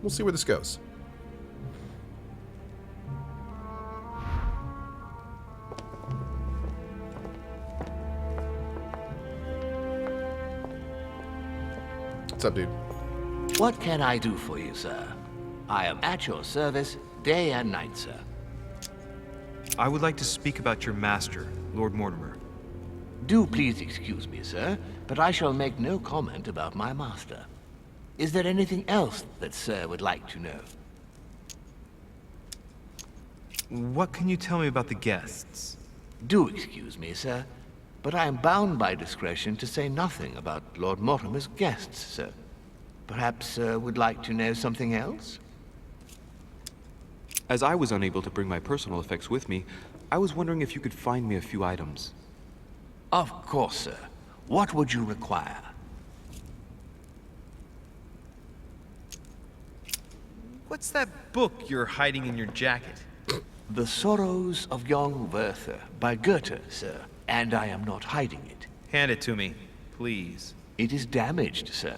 We'll see where this goes. What's up, dude? What can I do for you, sir? I am at your service day and night, sir. I would like to speak about your master, Lord Mortimer. Do please excuse me, sir, but I shall make no comment about my master. Is there anything else that sir would like to know? What can you tell me about the guests? Do excuse me, sir, but I am bound by discretion to say nothing about Lord Mortimer's guests, sir. Perhaps sir would like to know something else? As I was unable to bring my personal effects with me, I was wondering if you could find me a few items. Of course, sir. What would you require? What's that book you're hiding in your jacket? The Sorrows of Young Werther by Goethe, sir. And I am not hiding it. Hand it to me, please. It is damaged, sir.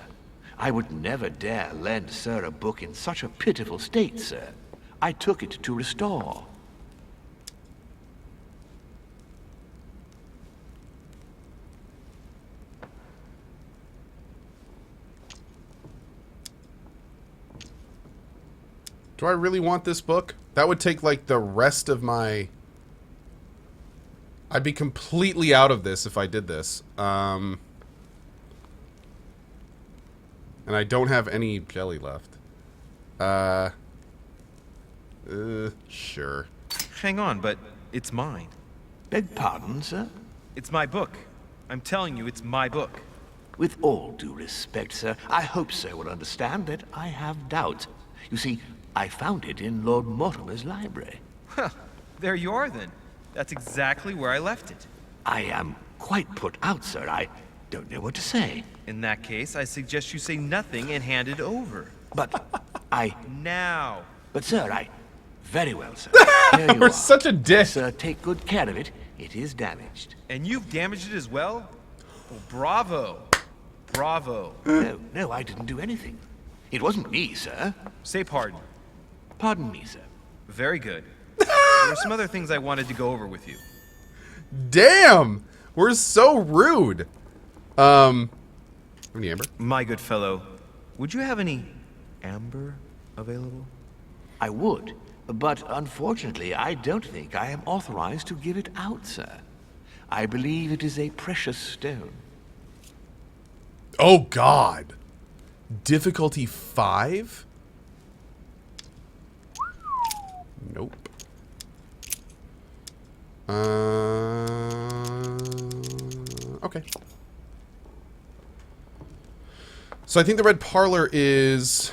I would never dare lend sir a book in such a pitiful state, sir. I took it to restore. Do I really want this book? That would take, like, the rest of my... I'd be completely out of this if I did this. And I don't have any jelly left. Sure. Hang on, but it's mine. Beg pardon, sir? It's my book. I'm telling you, it's my book. With all due respect, sir, I hope sir will understand that I have doubts. You see, I found it in Lord Mortimer's library. Huh, there you are then. That's exactly where I left it. I am quite put out, sir. I don't know what to say. In that case, I suggest you say nothing and hand it over. But I... Now. But sir, I... Very well, sir. Here you We're are. such a dick. Sir, take good care of it. It is damaged. And you've damaged it as well? Well, bravo. Bravo. No, I didn't do anything. It wasn't me, sir. Say pardon. Pardon me, sir. Very good. There are some other things I wanted to go over with you. Damn! We're so rude. Any amber? My good fellow, would you have any amber available? I would, but unfortunately, I don't think I am authorized to give it out, sir. I believe it is a precious stone. Oh, God. Difficulty 5? Nope. Okay. So I think the red parlor is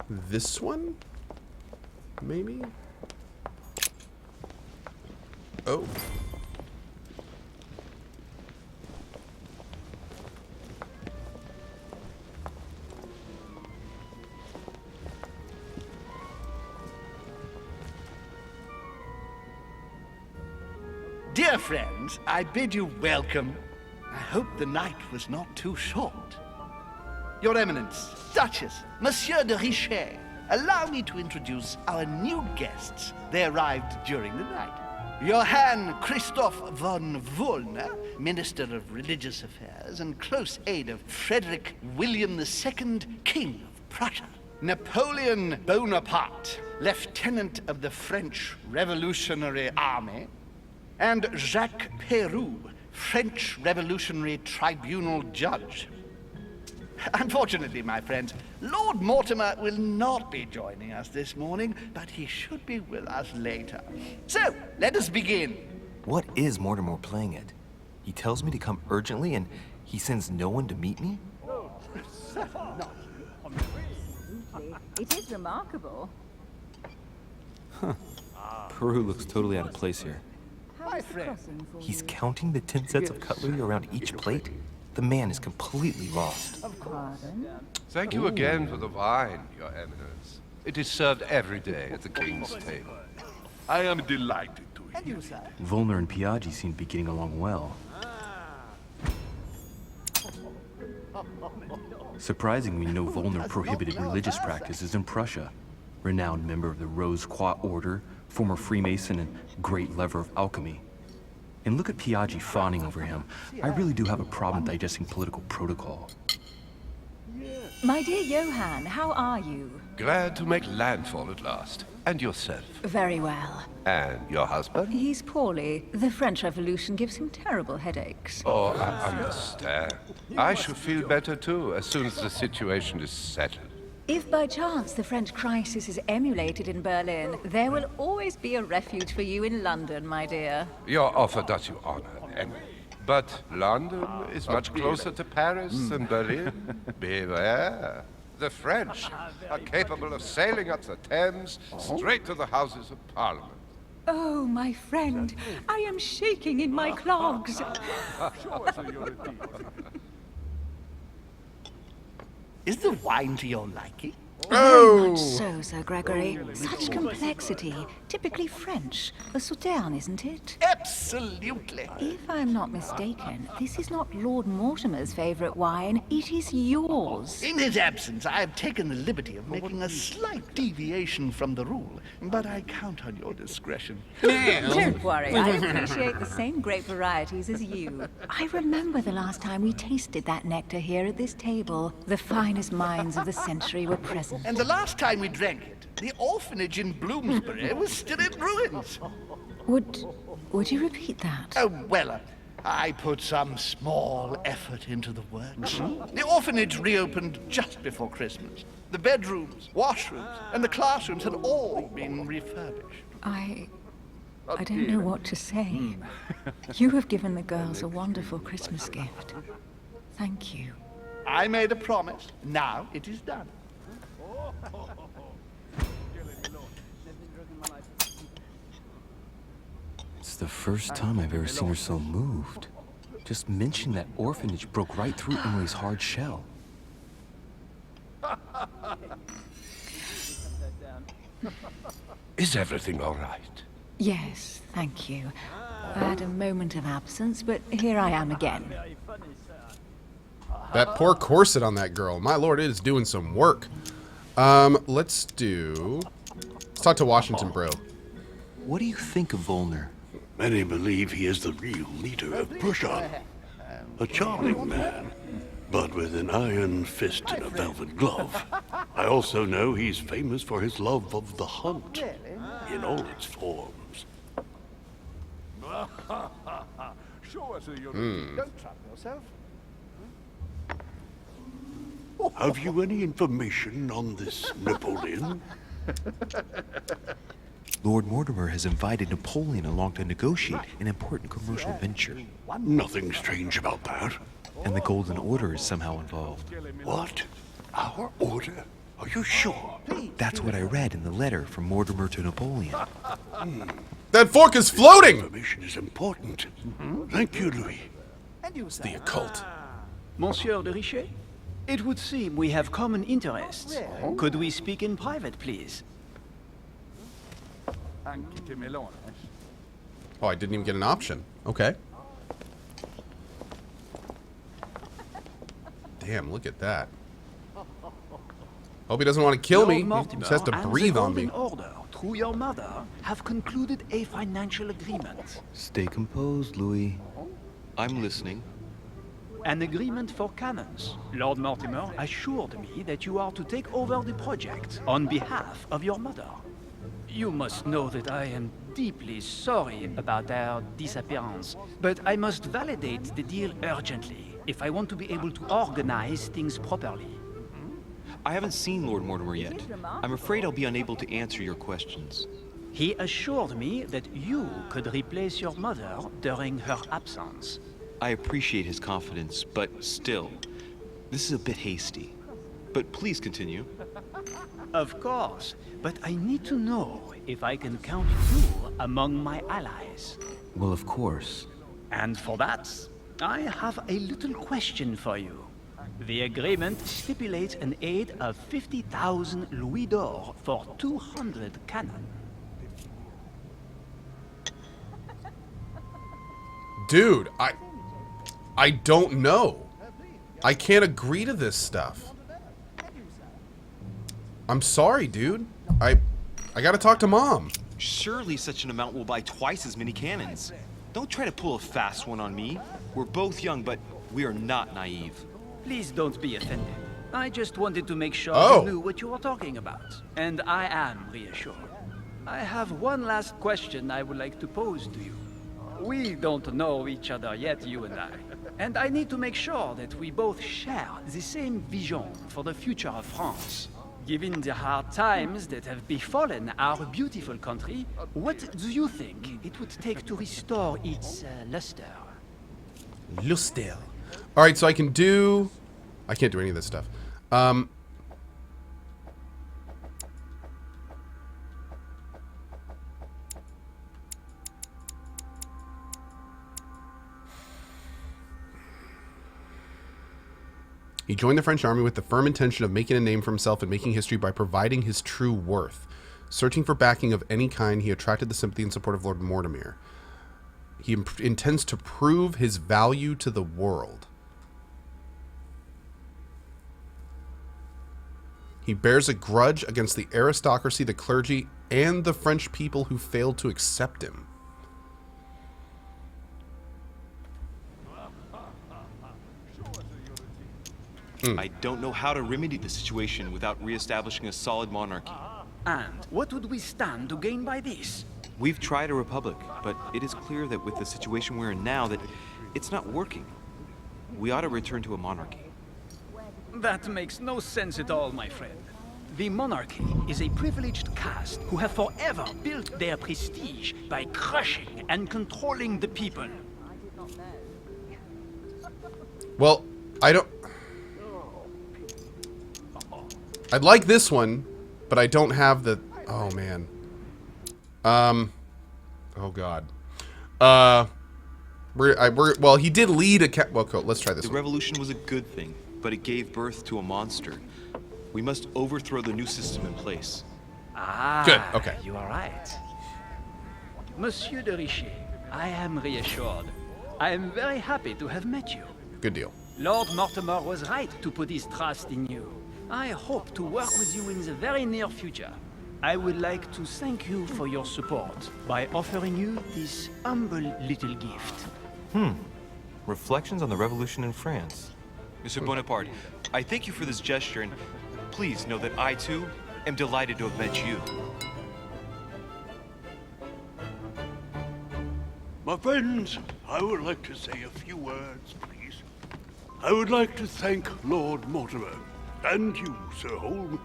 this one? Maybe? Oh. Dear friends, I bid you welcome. I hope the night was not too short. Your Eminence, Duchess, Monsieur de Richet, allow me to introduce our new guests. They arrived during the night. Johann Christoph von Wollner, Minister of Religious Affairs and close aide of Frederick William II, King of Prussia. Napoleon Bonaparte, Lieutenant of the French Revolutionary Army. And Jacques Peroux, French Revolutionary Tribunal Judge. Unfortunately, my friends, Lord Mortimer will not be joining us this morning, but he should be with us later. So, let us begin. What is Mortimer playing at? He tells me to come urgently and he sends no one to meet me? It is remarkable. Huh. Peru looks totally out of place here. My friend. He's counting the 10 sets of cutlery around each plate? The man is completely lost. Pardon? Thank you again for the wine, Your Eminence. It is served every day at the king's table. I am delighted to hear. And you, sir? Volner and Piaggi seem to be getting along well. Surprising when you know Volner prohibited religious practices in Prussia. Renowned member of the Rose-Croix Order, former Freemason, and great lover of alchemy. And look at Piaggi fawning over him. I really do have a problem digesting political protocol. My dear Johann, how are you? Glad to make landfall at last. And yourself? Very well. And your husband? He's poorly. The French Revolution gives him terrible headaches. Oh, I understand. I should feel better too, as soon as the situation is settled. If by chance the French crisis is emulated in Berlin, there will always be a refuge for you in London, my dear. Your offer does you honor, Emily. But London is much closer to Paris than Berlin. Beware. The French are capable of sailing up the Thames straight to the Houses of Parliament. Oh, my friend, I am shaking in my clogs. Is the wine to your liking? Very much so, Sir Gregory. Such complexity. Typically French. A Sauterne, isn't it? Absolutely. If I'm not mistaken, this is not Lord Mortimer's favorite wine. It is yours. In his absence, I have taken the liberty of making a slight deviation from the rule, but I count on your discretion. Don't worry, I appreciate the same grape varieties as you. I remember the last time we tasted that nectar here at this table. The finest minds of the century were present. And the last time we drank it, the orphanage in Bloomsbury was still in ruins. Would you repeat that? Oh, well, I put some small effort into the works. The orphanage reopened just before Christmas. The bedrooms, washrooms, and the classrooms had all been refurbished. I don't know what to say. You have given the girls a wonderful Christmas gift. Thank you. I made a promise. Now it is done. It's the first time I've ever seen her so moved. Just mentioning that orphanage broke right through Emily's hard shell. Is everything all right? Yes, thank you. I had a moment of absence, but here I am again. That poor corset on that girl. My lord, it is doing some work. Let's talk to Washington, bro. What do you think of Volner? Many believe he is the real leader of Prussia. A charming man, but with an iron fist and a velvet glove. I also know he's famous for his love of the hunt, in all its forms. Don't trouble yourself. Have you any information on this Napoleon? Lord Mortimer has invited Napoleon along to negotiate an important commercial venture. Nothing strange about that. And the Golden Order is somehow involved. What? Our order? Are you sure? That's what I read in the letter from Mortimer to Napoleon. That fork is floating! Information is important. Thank you, Louis. It's the occult. Monsieur de Richet? It would seem we have common interests. Could we speak in private, please? Oh, I didn't even get an option. Okay. Damn, look at that. Hope he doesn't want to kill me. He just has to breathe on me. Order, through your mother, have concluded a financial agreement. Stay composed, Louis. I'm listening. An agreement for cannons. Lord Mortimer assured me that you are to take over the project on behalf of your mother. You must know that I am deeply sorry about their disappearance, but I must validate the deal urgently if I want to be able to organize things properly. I haven't seen Lord Mortimer yet. I'm afraid I'll be unable to answer your questions. He assured me that you could replace your mother during her absence. I appreciate his confidence, but still, this is a bit hasty. But please continue. Of course, but I need to know if I can count you among my allies. Well, of course. And for that, I have a little question for you. The agreement stipulates an aid of 50,000 louis d'or for 200 cannon. Dude, I don't know. I can't agree to this stuff. I'm sorry, dude. I gotta talk to Mom. Surely such an amount will buy twice as many cannons. Don't try to pull a fast one on me. We're both young, but we are not naive. Please don't be offended. I just wanted to make sure Oh. you knew what you were talking about. And I am reassured. I have one last question I would like to pose to you. We don't know each other yet, you and I. And I need to make sure that we both share the same vision for the future of France. Given the hard times that have befallen our beautiful country, what do you think it would take to restore its luster? Lustel. Alright, so I can do... I can't do any of this stuff. He joined the French army with the firm intention of making a name for himself and making history by providing his true worth. Searching for backing of any kind, he attracted the sympathy and support of Lord Mortimer. He intends to prove his value to the world. He bears a grudge against the aristocracy, the clergy, and the French people who failed to accept him. I don't know how to remedy the situation without reestablishing a solid monarchy. And what would we stand to gain by this? We've tried a republic, but it is clear that with the situation we're in now that it's not working. We ought to return to a monarchy. That makes no sense at all, my friend. The monarchy is a privileged caste who have forever built their prestige by crushing and controlling the people. Well, I don't... I'd like this one, but I don't have the... Oh, man. Oh, God. Well, he did lead a... Well, cool. Let's try this The one. revolution was a good thing, but it gave birth to a monster. We must overthrow the new system in place. Ah, Good, okay. You are right. Monsieur de Richet, I am reassured. I am very happy to have met you. Good deal. Lord Mortimer was right to put his trust in you. I hope to work with you in the very near future. I would like to thank you for your support by offering you this humble little gift. Reflections on the revolution in France. Monsieur Bonaparte, I thank you for this gesture, and please know that I, too, am delighted to have met you. My friends, I would like to say a few words, please. I would like to thank Lord Mortimer, and you, Sir Holm,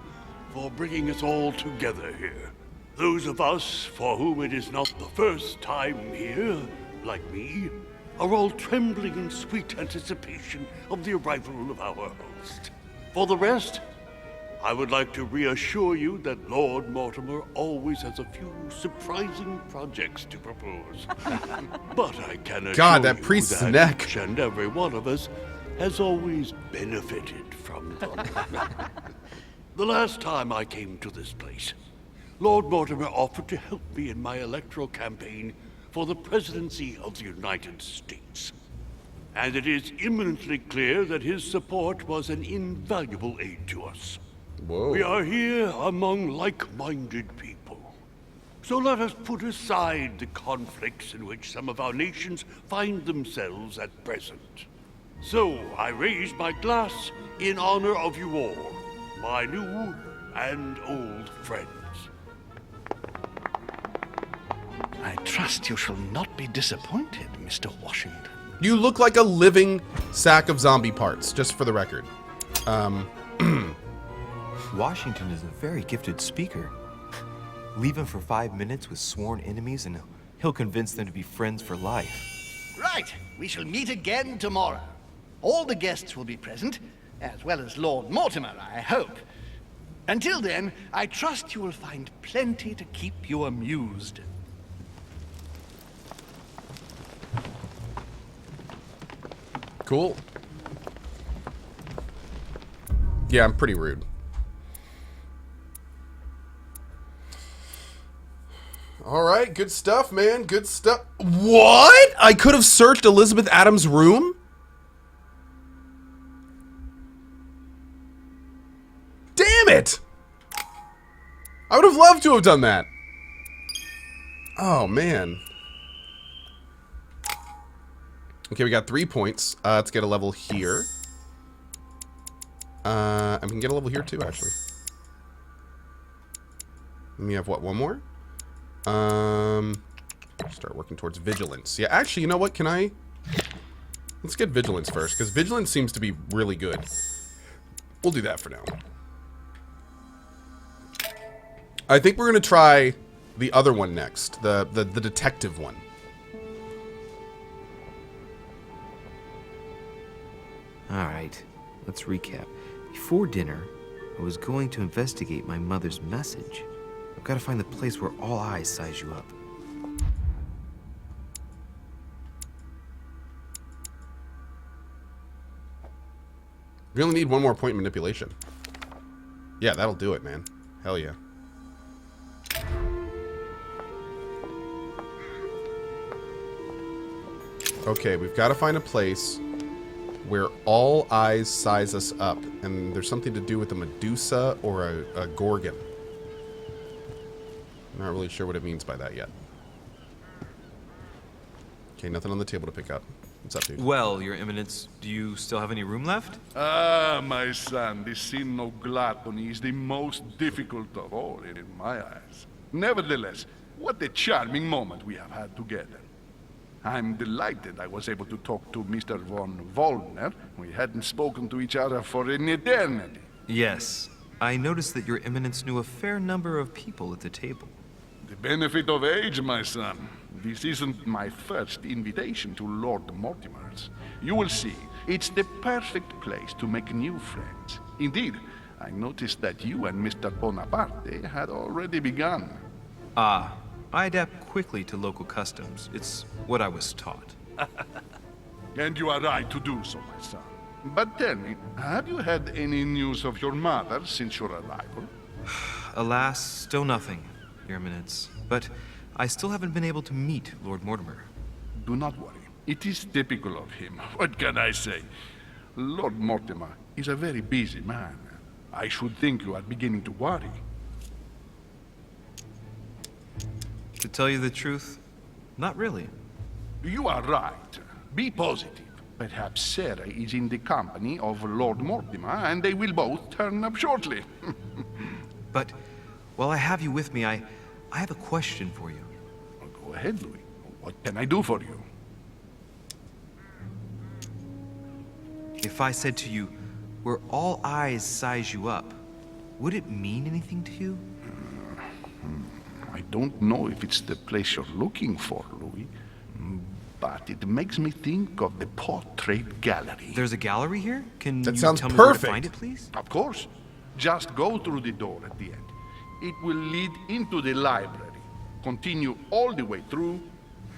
for bringing us all together here. Those of us for whom it is not the first time here, like me, are all trembling in sweet anticipation of the arrival of our host. For the rest, I would like to reassure you that Lord Mortimer always has a few surprising projects to propose. But I can assure God, that you priest's that neck. each and every one of us has always benefited from them. The last time I came to this place, Lord Mortimer offered to help me in my electoral campaign for the presidency of the United States. And it is imminently clear that his support was an invaluable aid to us. Whoa. We are here among like-minded people. So let us put aside the conflicts in which some of our nations find themselves at present. So I raise my glass in honor of you all, my new and old friends. I trust you shall not be disappointed, Mr. Washington. You look like a living sack of zombie parts, just for the record. Washington is a very gifted speaker. Leave him for 5 minutes with sworn enemies and he'll convince them to be friends for life. Right, we shall meet again tomorrow. All the guests will be present, as well as Lord Mortimer, I hope. Until then, I trust you will find plenty to keep you amused. Cool. Yeah, I'm pretty rude. All right, good stuff, man. Good stuff. What? I could have searched Elizabeth Adams' room? I would have loved to have done that. Oh, man. Okay, we got 3 points. Let's get a level here. And we can get a level here too, actually. And we have what, one more? Start working towards vigilance. Yeah, actually, you know what? Let's get vigilance first, because vigilance seems to be really good. We'll do that for now. I think we're going to try the other one next, the detective one. Alright, let's recap. Before dinner, I was going to investigate my mother's message. I've got to find the place where all eyes size you up. We only need one more point manipulation. Yeah, that'll do it, man. Hell yeah. Okay, we've got to find a place where all eyes size us up. And there's something to do with a Medusa or a Gorgon. I'm not really sure what it means by that yet. Okay, nothing on the table to pick up. What's up, dude? Well, Your Eminence, do you still have any room left? Ah, my son, this sin of gluttony is the most difficult of all in my eyes. Nevertheless, what a charming moment we have had together. I'm delighted I was able to talk to Mr. von Wollner. We hadn't spoken to each other for an eternity. Yes, I noticed that Your Eminence knew a fair number of people at the table. The benefit of age, my son. This isn't my first invitation to Lord Mortimer's. You will see, it's the perfect place to make new friends. Indeed, I noticed that you and Mr. Bonaparte had already begun. Ah, I adapt quickly to local customs. It's what I was taught. And you are right to do so, my son. But tell me, have you had any news of your mother since your arrival? Alas, still nothing, Your Eminence. But I still haven't been able to meet Lord Mortimer. Do not worry. It is typical of him. What can I say? Lord Mortimer is a very busy man. I should think you are beginning to worry. To tell you the truth, not really. You are right. Be positive. Perhaps Sarah is in the company of Lord Mortimer, and they will both turn up shortly. But while I have you with me, I have a question for you. Go ahead, Louis. What can I do for you? If I said to you, where all eyes size you up, would it mean anything to you? I don't know if it's the place you're looking for, Louis, but it makes me think of the portrait gallery. There's a gallery here? Can That you sounds tell me where to perfect. find it, please? Of course. Just go through the door at the end. It will lead into the library. Continue all the way through,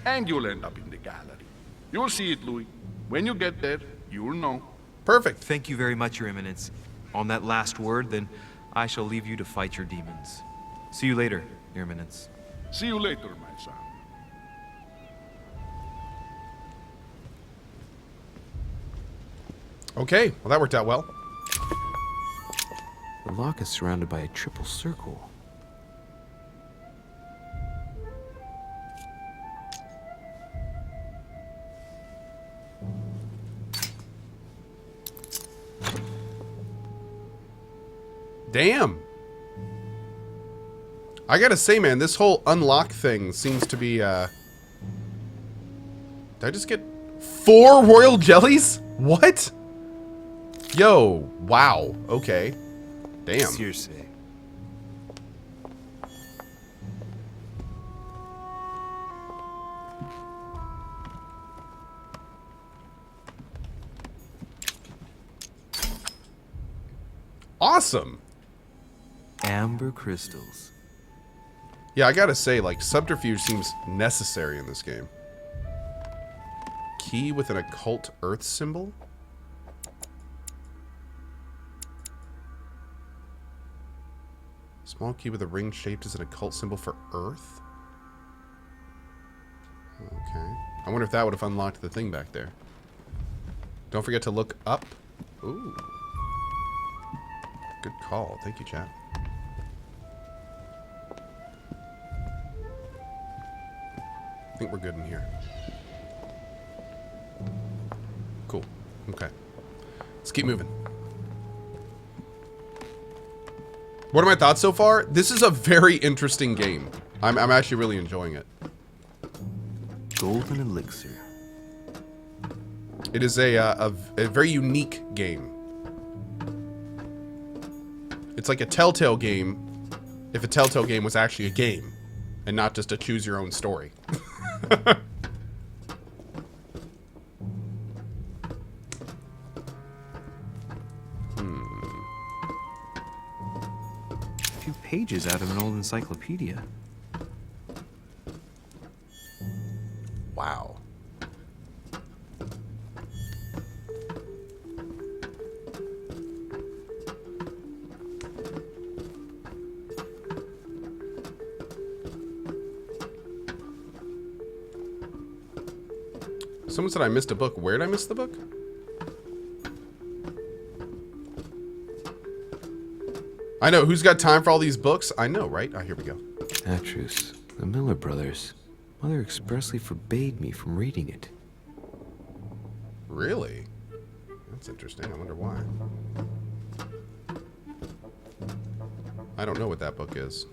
and you'll end up in the gallery. You'll see it, Louis. When you get there, you'll know. Perfect. Thank you very much, Your Eminence. On that last word, then, I shall leave you to fight your demons. See you later, Your Eminence. See you later, my son. Okay, well that worked out well. The lock is surrounded by a triple circle. Damn. I gotta say, man, this whole unlock thing seems to be, Did I just get 4 royal jellies? What? Yo, wow. Okay. Damn. Seriously. Awesome. Amber crystals. Yeah, I gotta say, like, subterfuge seems necessary in this game. Key with an occult earth symbol? Small key with a ring shaped as an occult symbol for earth? Okay. I wonder if that would have unlocked the thing back there. Don't forget to look up. Ooh. Good call. Thank you, chat. I think we're good in here. Cool. Okay. Let's keep moving. What are my thoughts so far? This is a very interesting game. I'm actually really enjoying it. Golden Elixir. It is a very unique game. It's like a Telltale game if a Telltale game was actually a game and not just a choose your own story. A few pages out of an old encyclopedia. Wow. Someone said I missed a book. Where did I miss the book? I know. Who's got time for all these books? I know, right? Ah, here we go. Atrus, the Miller brothers. Mother expressly forbade me from reading it. Really? That's interesting. I wonder why. I don't know what that book is.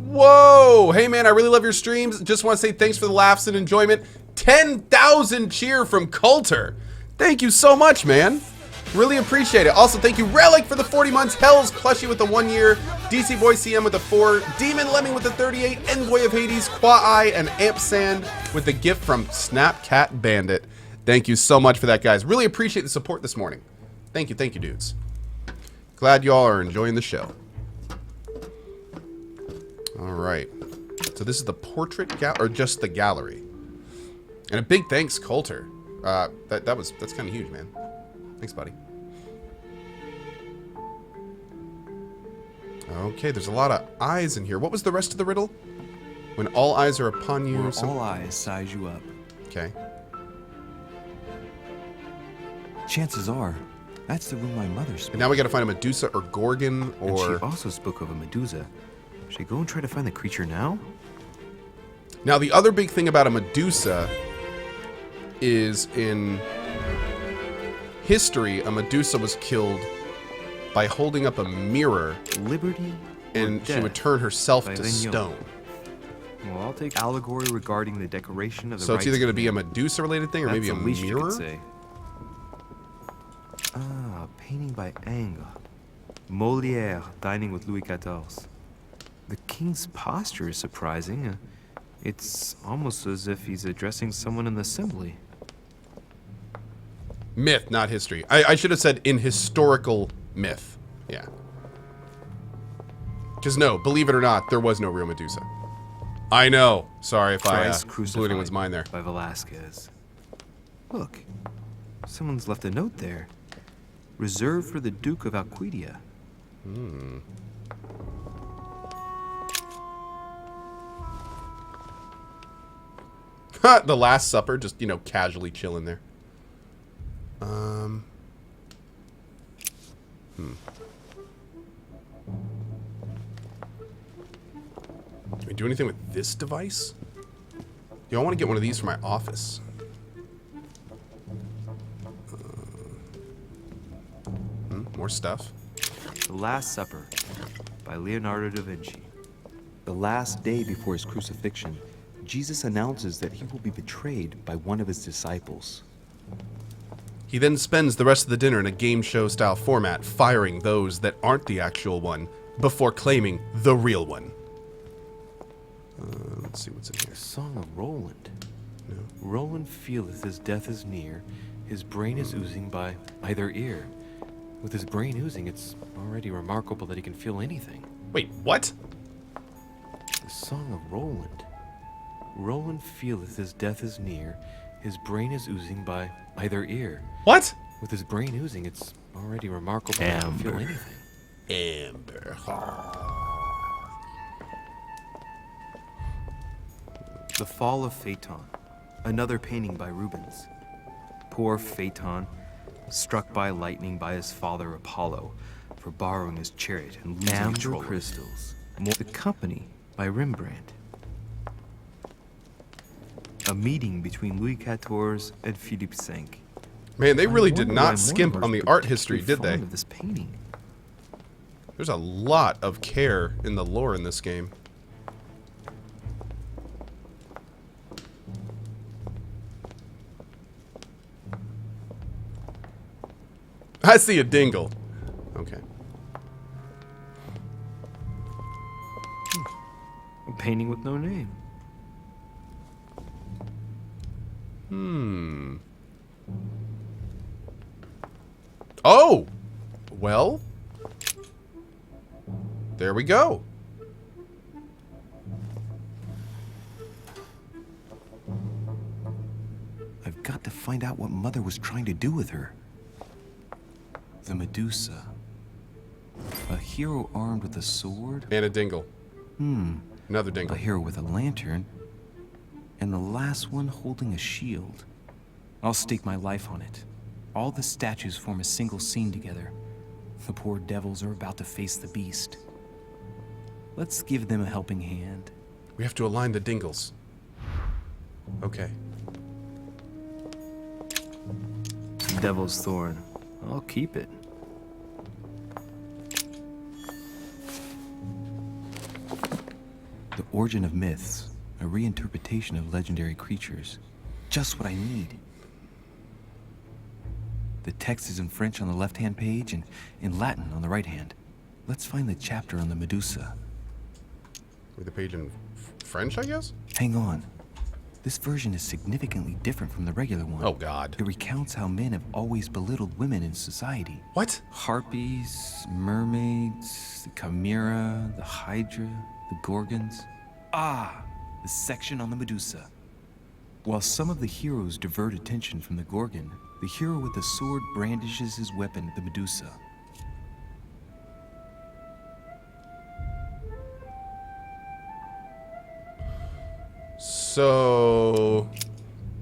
Whoa! Hey man, I really love your streams. Just want to say thanks for the laughs and enjoyment. 10,000 cheer from Coulter. Thank you so much, man. Really appreciate it. Also, thank you, Relic, for the 40 months. Hells Plushie with the 1 year. DC Boy CM with the 4. Demon Lemming with the 38. Envoy of Hades, Qua-I, and Amp Sand with the gift from Snapcat Bandit. Thank you so much for that, guys. Really appreciate the support this morning. Thank you, dudes. Glad y'all are enjoying the show. All right. So this is the portrait or just the gallery. And a big thanks, Coulter. That's kind of huge, man. Thanks, buddy. Okay, there's a lot of eyes in here. What was the rest of the riddle? When all eyes are upon you. Where all eyes size you up. Okay. Chances are, that's the room my mother spoke. And now we got to find a Medusa or Gorgon or. And she also spoke of a Medusa. Should I go and try to find the creature now? Now the other big thing about a Medusa is in history, a Medusa was killed by holding up a mirror. Liberty and she would turn herself to stone. Well, I'll take allegory regarding the decoration of the. So it's either going to be a Medusa related thing or maybe a mirror. Say. Ah, painting by Ingres. Molière dining with Louis XIV. The king's posture is surprising. It's almost as if he's addressing someone in the assembly. Myth, not history. I should have said in historical myth. Yeah. Because no, believe it or not, there was no real Medusa. I know. Sorry if I blew anyone's mind there. By Velasquez. Look, someone's left a note there. Reserved for the Duke of Alcudia. Hmm. The Last Supper, just, you know, casually chilling there. Can we do anything with this device? Yo, I want to get one of these for my office. More stuff. The Last Supper by Leonardo da Vinci. The last day before his crucifixion, Jesus announces that he will be betrayed by one of his disciples. He then spends the rest of the dinner in a game show style format, firing those that aren't the actual one before claiming the real one. Let's see what's in here. Song of Roland. No. Roland feeleth his death is near. His brain is oozing by either ear. With his brain oozing, it's already remarkable that he can feel anything. Wait, what? The Song of Roland. Roland feeleth his death is near. His brain is oozing by either ear. What? With his brain oozing, it's already remarkable that he can feel anything. Amber. The Fall of Phaeton. Another painting by Rubens. Poor Phaeton, struck by lightning by his father Apollo, for borrowing his chariot and losing Amber crystals. The Company by Rembrandt. A meeting between Louis XIV and Philippe V. Man, they really did not skimp on the art history, did they? Of this painting. There's a lot of care in the lore in this game. I see a dingle. Okay. A painting with no name. Oh! Well, there we go. I've got to find out what Mother was trying to do with her. The Medusa. A hero armed with a sword? And a dingle. Another dingle. A hero with a lantern. And the last one holding a shield. I'll stake my life on it. All the statues form a single scene together. The poor devils are about to face the beast. Let's give them a helping hand. We have to align the dingles. Okay. Devil's Thorn. I'll keep it. The Origin of Myths. A reinterpretation of legendary creatures. Just what I need. The text is in French on the left-hand page and in Latin on the right hand. Let's find the chapter on the Medusa. With the page in French, I guess? Hang on. This version is significantly different from the regular one. Oh, God. It recounts how men have always belittled women in society. What? Harpies, mermaids, the chimera, the hydra, the gorgons. Ah, the section on the Medusa. While some of the heroes divert attention from the Gorgon, the hero with the sword brandishes his weapon at the Medusa. So,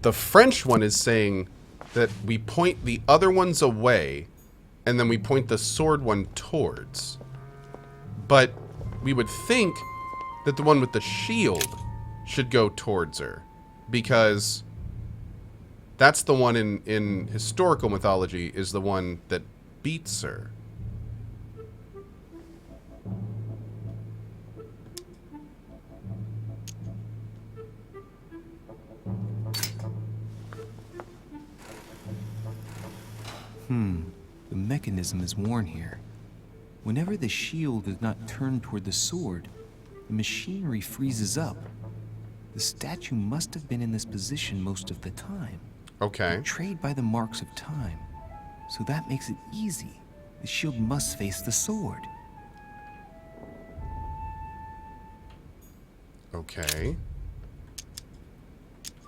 the French one is saying that we point the other ones away, and then we point the sword one towards. But we would think that the one with the shield should go towards her, because that's the one in historical mythology is the one that beats her. The mechanism is worn here. Whenever the shield is not turned toward the sword, the machinery freezes up. The statue must have been in this position most of the time. Okay. Betrayed by the marks of time. So that makes it easy. The shield must face the sword. Okay.